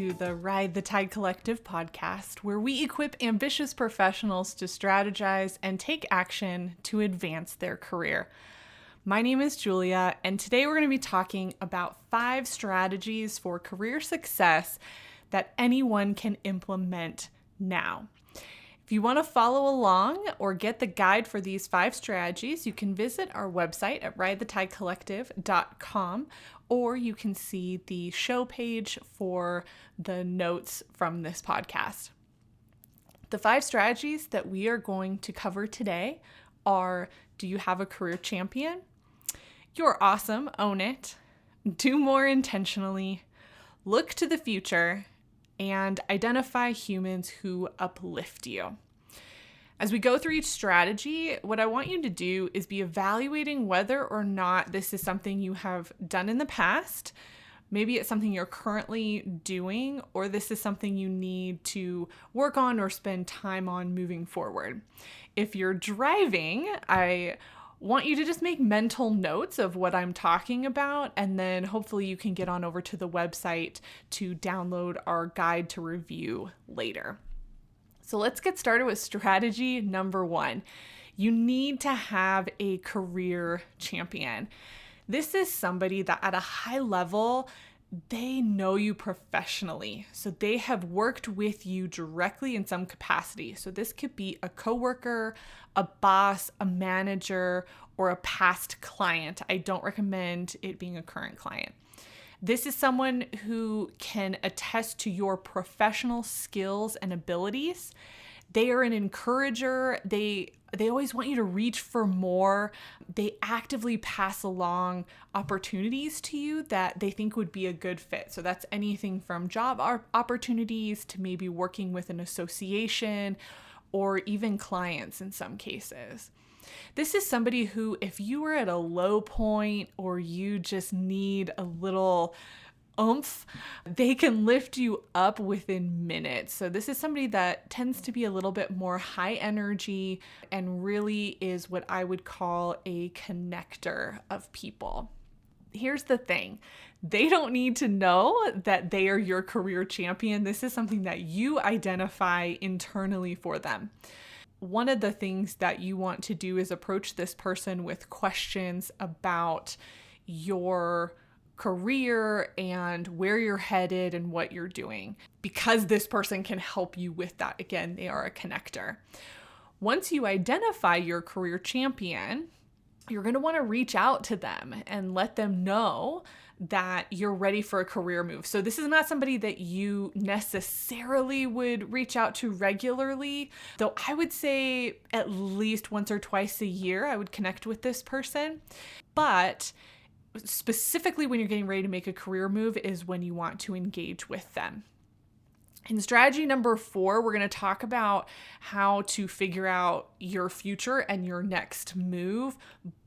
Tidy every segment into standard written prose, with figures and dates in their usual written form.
to the Ride the Tide Collective podcast, where we equip ambitious professionals to strategize and take action to advance their career. My name is Julia, and today we're going to be talking about 5 strategies for career success that anyone can implement now. If you want to follow along or get the guide for these 5 strategies, you can visit our website at ridethetidecollective.com, or you can see the show page for the notes from this podcast. The 5 strategies that we are going to cover today are: do you have a career champion? You're awesome, own it. Do more intentionally. Look to the future. And identify humans who uplift you. As we go through each strategy, what I want you to do is be evaluating whether or not this is something you have done in the past. Maybe it's something you're currently doing, or this is something you need to work on or spend time on moving forward. If you're driving, I want you to just make mental notes of what I'm talking about, and then hopefully you can get on over to the website to download our guide to review later. So let's get started with strategy number 1. You need to have a career champion. This is somebody that at a high level, they know you professionally. So they have worked with you directly in some capacity. So this could be a coworker, a boss, a manager, or a past client. I don't recommend it being a current client. This is someone who can attest to your professional skills and abilities. They are an encourager. They always want you to reach for more. They actively pass along opportunities to you that they think would be a good fit. So that's anything from job opportunities to maybe working with an association or even clients in some cases. This is somebody who, if you were at a low point or you just need a little oomph, they can lift you up within minutes. So this is somebody that tends to be a little bit more high energy and really is what I would call a connector of people. Here's the thing. They don't need to know that they are your career champion. This is something that you identify internally for them. One of the things that you want to do is approach this person with questions about your career and where you're headed and what you're doing, because this person can help you with that. Again, they are a connector. Once you identify your career champion, you're going to want to reach out to them and let them know that you're ready for a career move. So this is not somebody that you necessarily would reach out to regularly, though I would say at least once or twice a year, I would connect with this person. But specifically when you're getting ready to make a career move is when you want to engage with them. In strategy number 4, we're going to talk about how to figure out your future and your next move,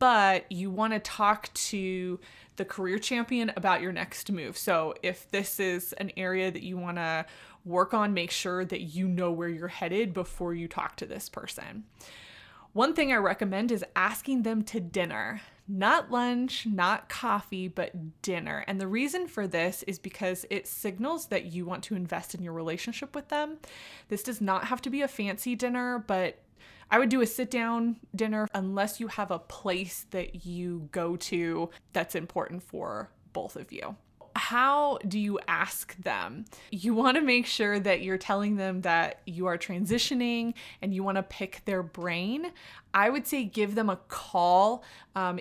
but you want to talk to the career champion about your next move. So if this is an area that you want to work on, make sure that you know where you're headed before you talk to this person. One thing I recommend is asking them to dinner. Not lunch, not coffee, but dinner. And the reason for this is because it signals that you want to invest in your relationship with them. This does not have to be a fancy dinner, but I would do a sit-down dinner unless you have a place that you go to that's important for both of you. How do you ask them? You want to make sure that you're telling them that you are transitioning and you want to pick their brain. I would say give them a call.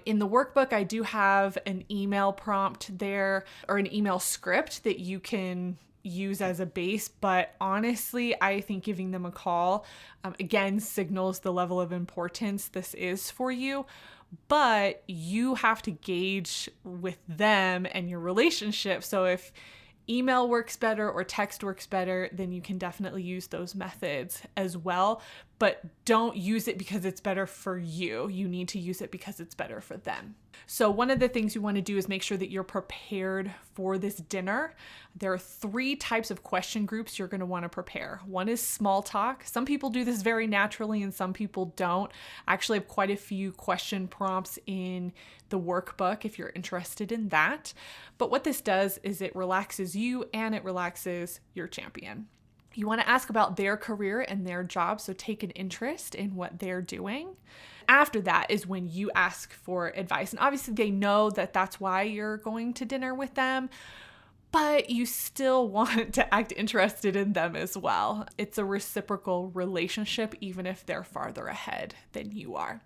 In the workbook, I do have an email prompt there or an email script that you can use as a base, but honestly, I think giving them a call, again, signals the level of importance this is for you. But you have to gauge with them and your relationship. So if email works better or text works better, then you can definitely use those methods as well. but don't use it because it's better for you. You need to use it because it's better for them. So one of the things you want to do is make sure that you're prepared for this dinner. There are 3 types of question groups you're going to want to prepare. One is small talk. Some people do this very naturally and some people don't. I actually have quite a few question prompts in the workbook if you're interested in that. But what this does is it relaxes you and it relaxes your champion. You want to ask about their career and their job, so take an interest in what they're doing. After that is when you ask for advice. And obviously they know that that's why you're going to dinner with them, but you still want to act interested in them as well. It's a reciprocal relationship, even if they're farther ahead than you are.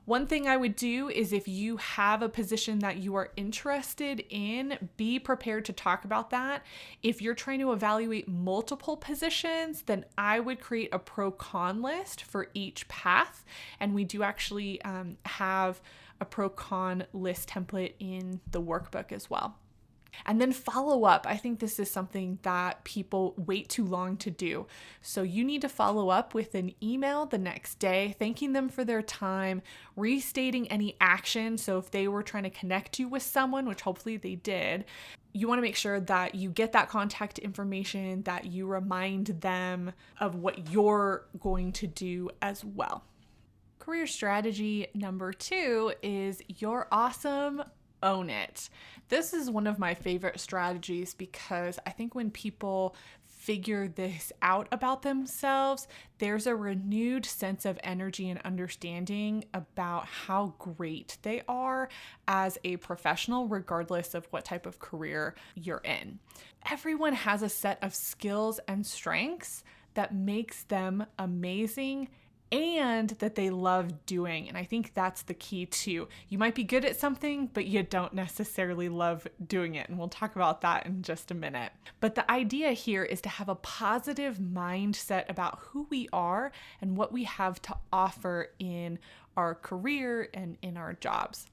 One thing I would do is if you have a position that you are interested in, be prepared to talk about that. If you're trying to evaluate multiple positions, then I would create a pro-con list for each path. And we do actually have a pro-con list template in the workbook as well. And then follow up. I think this is something that people wait too long to do. So you need to follow up with an email the next day, thanking them for their time, restating any action. So if they were trying to connect you with someone, which hopefully they did, you want to make sure that you get that contact information, that you remind them of what you're going to do as well. Career strategy number 2 is you're awesome. Own it. This is one of my favorite strategies because I think when people figure this out about themselves, there's a renewed sense of energy and understanding about how great they are as a professional, regardless of what type of career you're in. Everyone has a set of skills and strengths that makes them amazing and that they love doing. And I think that's the key too. You might be good at something, but you don't necessarily love doing it. And we'll talk about that in just a minute. But the idea here is to have a positive mindset about who we are and what we have to offer in our career and in our jobs.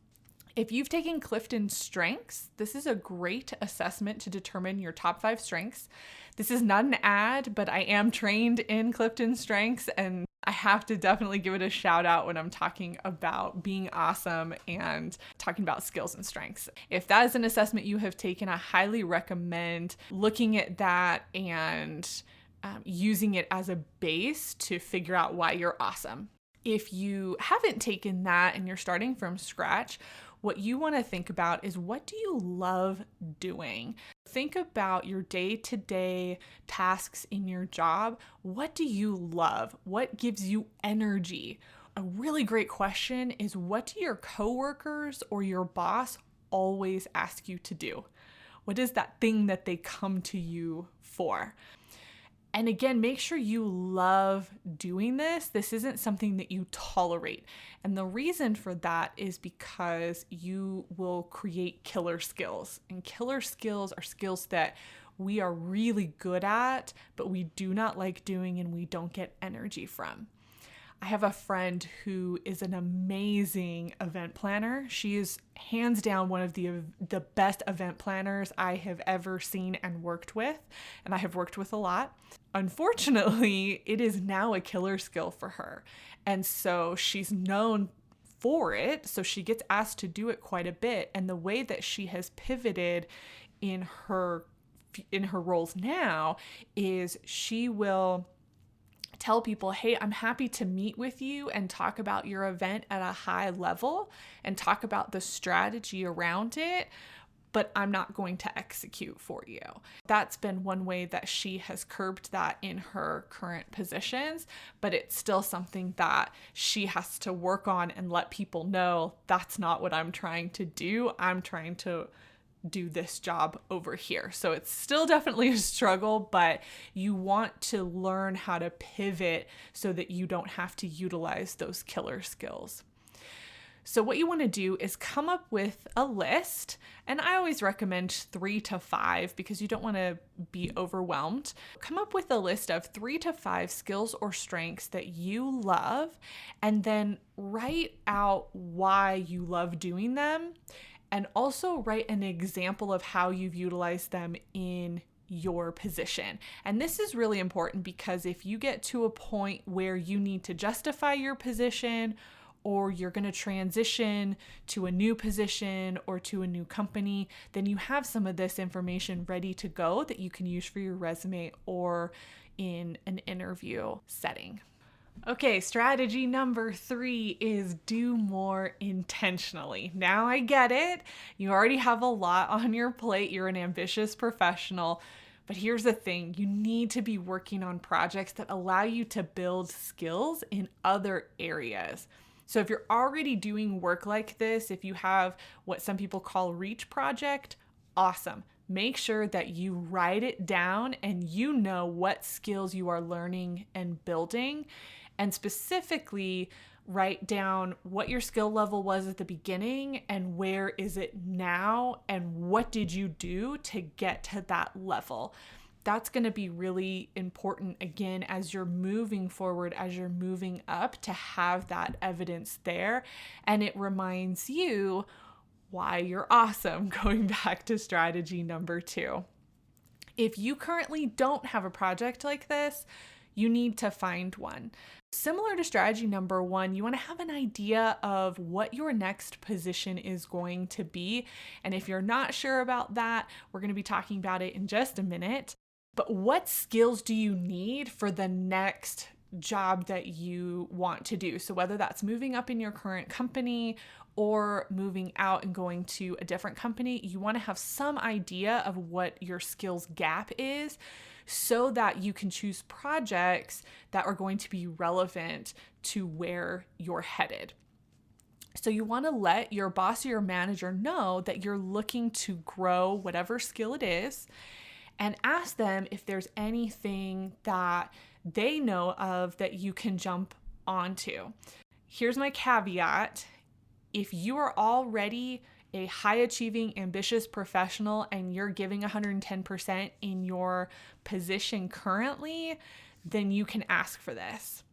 If you've taken Clifton Strengths, this is a great assessment to determine your top 5 strengths. This is not an ad, but I am trained in Clifton Strengths and I have to definitely give it a shout out when I'm talking about being awesome and talking about skills and strengths. If that is an assessment you have taken, I highly recommend looking at that and using it as a base to figure out why you're awesome. If you haven't taken that and you're starting from scratch, what you want to think about is, what do you love doing? Think about your day-to-day tasks in your job. What do you love? What gives you energy? A really great question is, what do your coworkers or your boss always ask you to do? What is that thing that they come to you for? And again, make sure you love doing this. This isn't something that you tolerate. And the reason for that is because you will create killer skills. And killer skills are skills that we are really good at, but we do not like doing and we don't get energy from. I have a friend who is an amazing event planner. She is hands down one of the best event planners I have ever seen and worked with, and I have worked with a lot. Unfortunately, it is now a killer skill for her, and so she's known for it, so she gets asked to do it quite a bit, and the way that she has pivoted in her roles now is she will tell people, hey, I'm happy to meet with you and talk about your event at a high level and talk about the strategy around it, but I'm not going to execute for you. That's been one way that she has curbed that in her current positions, but it's still something that she has to work on and let people know that's not what I'm trying to do. I'm trying to do this job over here. So it's still definitely a struggle, but you want to learn how to pivot so that you don't have to utilize those killer skills. So what you want to do is come up with a list, and I always recommend 3 to 5 because you don't want to be overwhelmed. Come up with a list of 3 to 5 skills or strengths that you love, and then write out why you love doing them. And also write an example of how you've utilized them in your position. And this is really important because if you get to a point where you need to justify your position, or you're going to transition to a new position or to a new company, then you have some of this information ready to go that you can use for your resume or in an interview setting. Okay, strategy number 3 is do more intentionally. Now I get it. You already have a lot on your plate. You're an ambitious professional. But here's the thing, you need to be working on projects that allow you to build skills in other areas. So if you're already doing work like this, if you have what some people call reach project, awesome. Make sure that you write it down and you know what skills you are learning and building, and specifically write down what your skill level was at the beginning and where is it now and what did you do to get to that level. That's going to be really important, again, as you're moving forward, as you're moving up, to have that evidence there. And it reminds you why you're awesome, going back to strategy number 2. If you currently don't have a project like this, you need to find one. Similar to strategy number 1, you want to have an idea of what your next position is going to be. And if you're not sure about that, we're going to be talking about it in just a minute. But what skills do you need for the next job that you want to do? So whether that's moving up in your current company or moving out and going to a different company, you want to have some idea of what your skills gap is so that you can choose projects that are going to be relevant to where you're headed. So you want to let your boss or your manager know that you're looking to grow whatever skill it is, and ask them if there's anything that they know of that you can jump onto. Here's my caveat. If you are already a high achieving, ambitious professional and you're giving 110% in your position currently, then you can ask for this.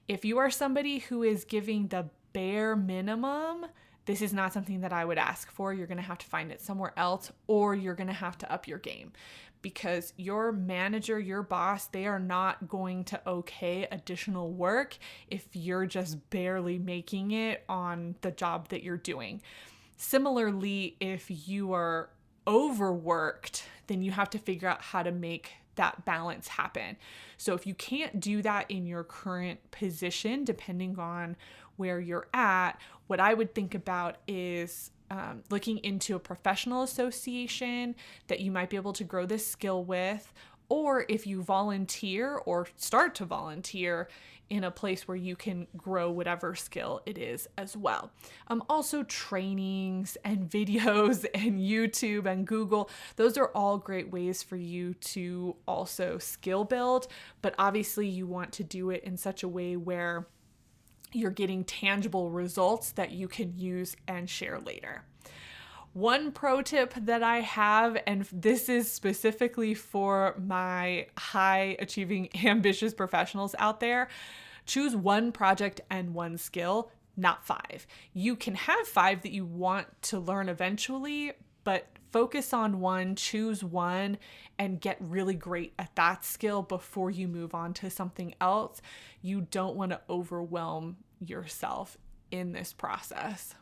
If you are somebody who is giving the bare minimum, this is not something that I would ask for. You're going to have to find it somewhere else, or you're going to have to up your game, because your manager, your boss, they are not going to okay additional work if you're just barely making it on the job that you're doing. Similarly, if you are overworked, then you have to figure out how to make that balance happen. So if you can't do that in your current position, depending on where you're at, what I would think about is looking into a professional association that you might be able to grow this skill with, or if you volunteer or start to volunteer in a place where you can grow whatever skill it is as well. Also trainings and videos and YouTube and Google, those are all great ways for you to also skill build, but obviously you want to do it in such a way where you're getting tangible results that you can use and share later. One pro tip that I have, and this is specifically for my high achieving, ambitious professionals out there, choose one project and one skill, not 5. You can have 5 that you want to learn eventually, but focus on one, choose one, and get really great at that skill before you move on to something else. You don't want to overwhelm yourself in this process.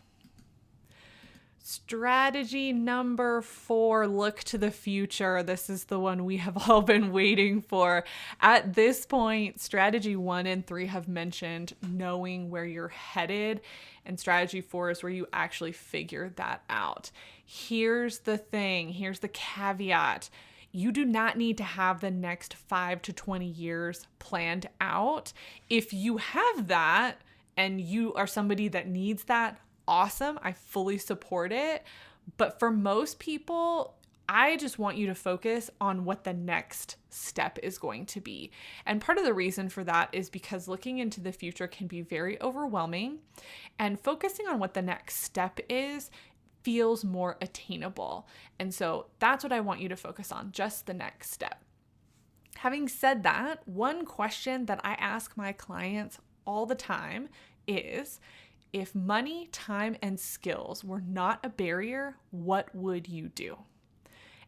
Strategy number 4, look to the future. This is the one we have all been waiting for. At this point, strategy 1 and 3 have mentioned knowing where you're headed, and strategy 4 is where you actually figure that out. Here's the thing, here's the caveat. You do not need to have the next 5 to 20 years planned out. If you have that and you are somebody that needs that, awesome. I fully support it. But for most people, I just want you to focus on what the next step is going to be. And part of the reason for that is because looking into the future can be very overwhelming, and focusing on what the next step is feels more attainable. And so that's what I want you to focus on, just the next step. Having said that, one question that I ask my clients all the time is, if money, time, and skills were not a barrier, what would you do?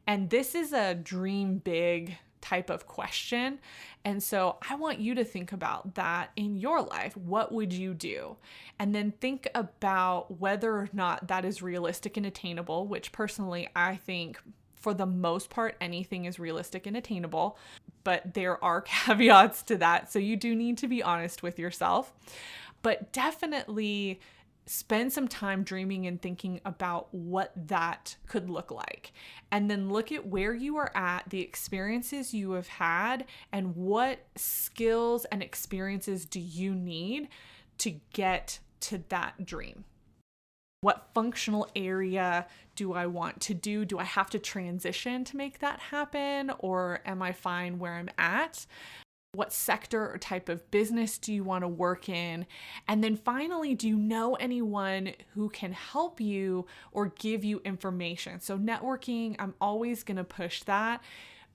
And this is a dream big type of question. And so I want you to think about that in your life. What would you do? And then think about whether or not that is realistic and attainable, which personally I think for the most part, anything is realistic and attainable, but there are caveats to that. So you do need to be honest with yourself, but definitely spend some time dreaming and thinking about what that could look like. And then look at where you are at, the experiences you have had, and what skills and experiences do you need to get to that dream. What functional area do I want to do? Do I have to transition to make that happen? Or am I fine where I'm at? What sector or type of business do you want to work in? And then finally, do you know anyone who can help you or give you information? So networking, I'm always going to push that.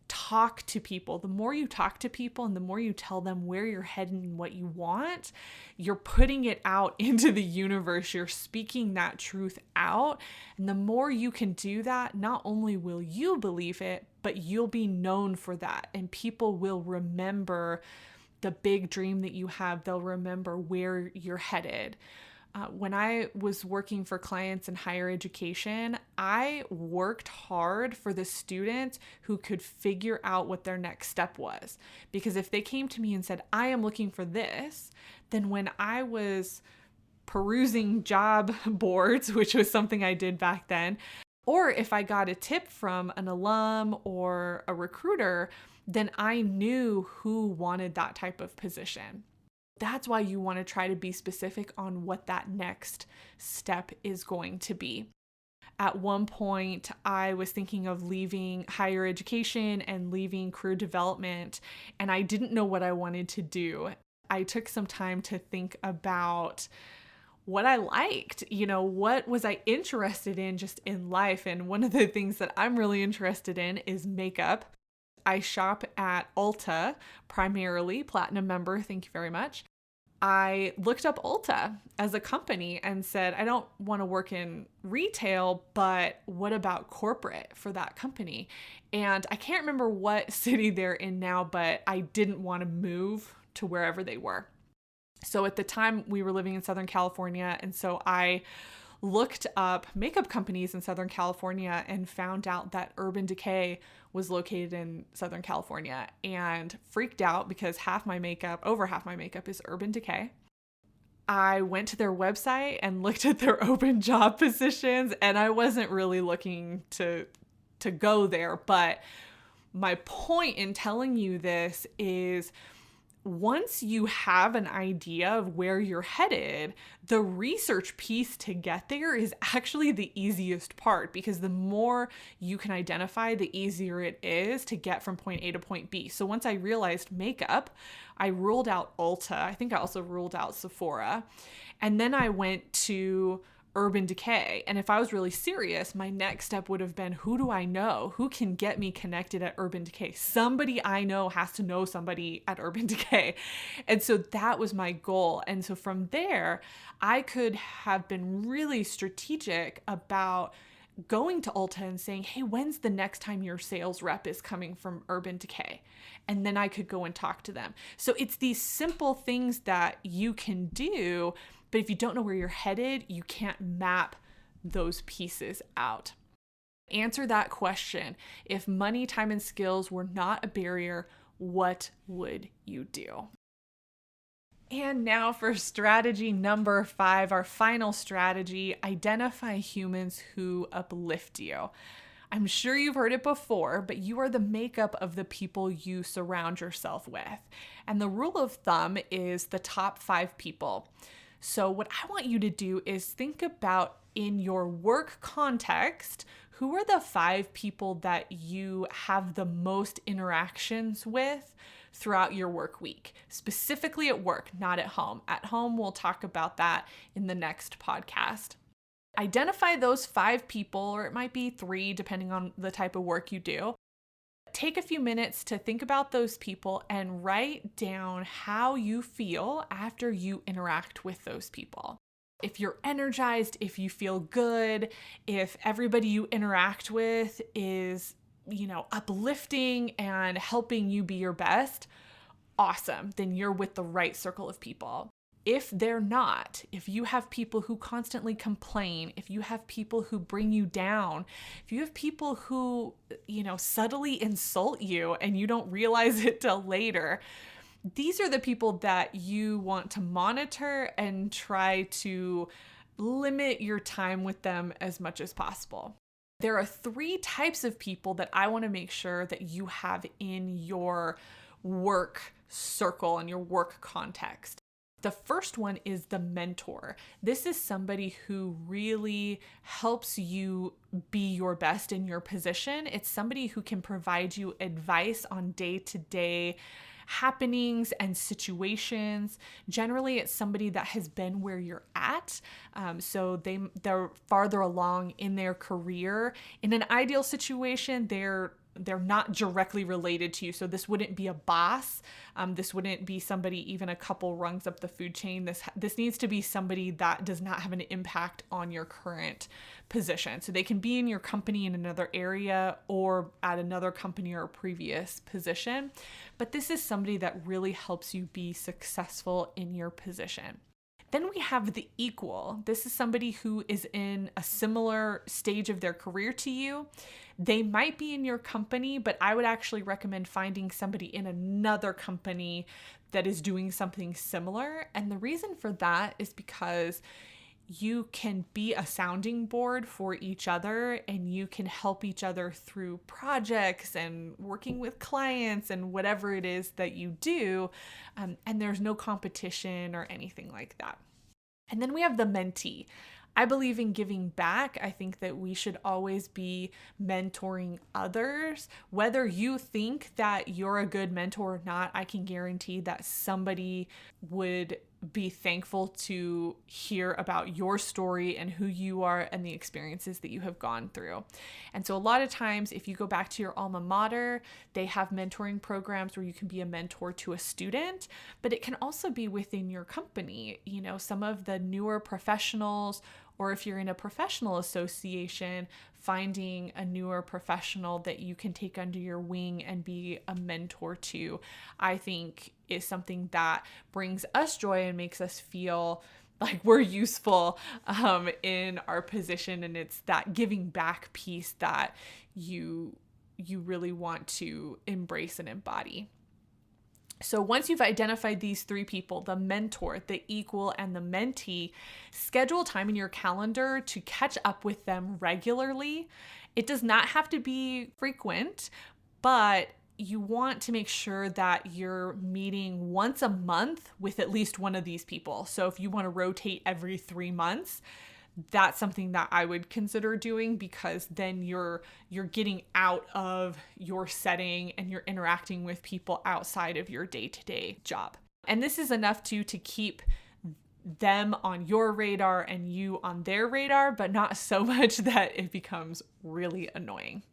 Talk to people. The more you talk to people and the more you tell them where you're heading and what you want, you're putting it out into the universe. You're speaking that truth out. And the more you can do that, not only will you believe it, but you'll be known for that. And people will remember the big dream that you have. They'll remember where you're headed. When I was working for clients in higher education, I worked hard for the students who could figure out what their next step was. Because if they came to me and said, I am looking for this, then when I was perusing job boards, which was something I did back then, or if I got a tip from an alum or a recruiter, then I knew who wanted that type of position. That's why you want to try to be specific on what that next step is going to be. At one point, I was thinking of leaving higher education and leaving career development, and I didn't know what I wanted to do. I took some time to think about what I liked, what was I interested in just in life? And one of the things that I'm really interested in is makeup. I shop at Ulta, primarily, platinum member, thank you very much. I looked up Ulta as a company and said, I don't want to work in retail, but what about corporate for that company? And I can't remember what city they're in now, but I didn't want to move to wherever they were. So at the time we were living in Southern California, and so I looked up makeup companies in Southern California and found out that Urban Decay was located in Southern California and freaked out because over half my makeup is Urban Decay. I went to their website and looked at their open job positions, and I wasn't really looking to go there. But my point in telling you this is, once you have an idea of where you're headed, the research piece to get there is actually the easiest part, because the more you can identify, the easier it is to get from point A to point B. So once I realized makeup, I ruled out Ulta. I think I also ruled out Sephora. And then I went to Urban Decay. And if I was really serious, my next step would have been, who do I know? Who can get me connected at Urban Decay? Somebody I know has to know somebody at Urban Decay. And so that was my goal. And so from there, I could have been really strategic about going to Ulta and saying, hey, when's the next time your sales rep is coming from Urban Decay? And then I could go and talk to them. So it's these simple things that you can do. But if you don't know where you're headed, you can't map those pieces out. Answer that question. If money, time, and skills were not a barrier, what would you do? And now for strategy number 5, our final strategy: identify humans who uplift you. I'm sure you've heard it before, but you are the makeup of the people you surround yourself with. And the rule of thumb is the top 5 people. So what I want you to do is think about, in your work context, who are the 5 people that you have the most interactions with throughout your work week, specifically at work, not at home. At home, we'll talk about that in the next podcast. Identify those 5 people, or it might be 3, depending on the type of work you do. Take a few minutes to think about those people and write down how you feel after you interact with those people. If you're energized, if you feel good, if everybody you interact with is uplifting and helping you be your best, awesome. Then you're with the right circle of people. If they're not, if you have people who constantly complain, if you have people who bring you down, if you have people who, subtly insult you and you don't realize it till later, these are the people that you want to monitor and try to limit your time with them as much as possible. There are 3 types of people that I want to make sure that you have in your work circle and your work context. The first one is the mentor. This is somebody who really helps you be your best in your position. It's somebody who can provide you advice on day-to-day happenings and situations. Generally, it's somebody that has been where you're at. So they're farther along in their career. In an ideal situation, they're not directly related to you. So this wouldn't be a boss. This wouldn't be somebody even a couple rungs up the food chain. This needs to be somebody that does not have an impact on your current position. So they can be in your company in another area or at another company or a previous position. But this is somebody that really helps you be successful in your position. Then we have the equal. This is somebody who is in a similar stage of their career to you. They might be in your company, but I would actually recommend finding somebody in another company that is doing something similar. And the reason for that is because you can be a sounding board for each other and you can help each other through projects and working with clients and whatever it is that you do. And there's no competition or anything like that. And then we have the mentee. I believe in giving back. I think that we should always be mentoring others. Whether you think that you're a good mentor or not, I can guarantee that somebody would be thankful to hear about your story and who you are and the experiences that you have gone through. And so a lot of times, if you go back to your alma mater, they have mentoring programs where you can be a mentor to a student, but it can also be within your company. Some of the newer professionals, or if you're in a professional association, finding a newer professional that you can take under your wing and be a mentor to, I think is something that brings us joy and makes us feel like we're useful in our position. And it's that giving back piece that you really want to embrace and embody. So once you've identified these 3 people, the mentor, the equal, and the mentee, schedule time in your calendar to catch up with them regularly. It does not have to be frequent, but you want to make sure that you're meeting once a month with at least one of these people. So if you want to rotate every 3 months, that's something that I would consider doing, because then you're getting out of your setting and you're interacting with people outside of your day-to-day job. And this is enough to keep them on your radar and you on their radar, but not so much that it becomes really annoying.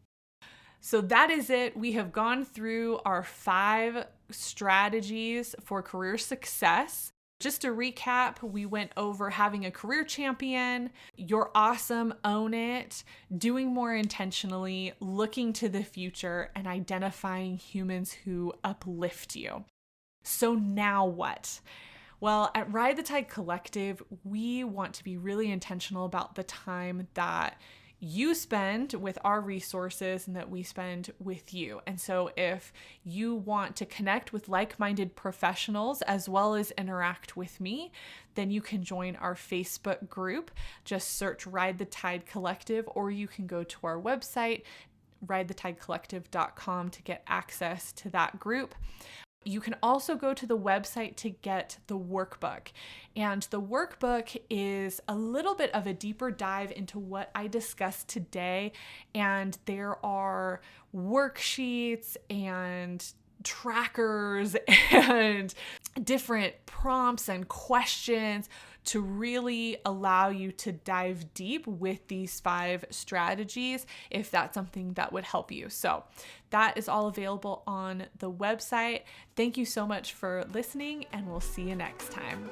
So that is it. We have gone through our 5 strategies for career success. Just to recap, we went over having a career champion, you're awesome, own it, doing more intentionally, looking to the future, and identifying humans who uplift you. So now what? Well, at Ride the Tide Collective, we want to be really intentional about the time that you spend with our resources and that we spend with you. And so if you want to connect with like-minded professionals as well as interact with me, then you can join our Facebook group. Just search Ride the Tide Collective, or you can go to our website, ridethetidecollective.com, to get access to that group. You can also go to the website to get the workbook. And the workbook is a little bit of a deeper dive into what I discussed today. And there are worksheets and trackers and different prompts and questions to really allow you to dive deep with these 5 strategies, if that's something that would help you. So that is all available on the website. Thank you so much for listening, and we'll see you next time.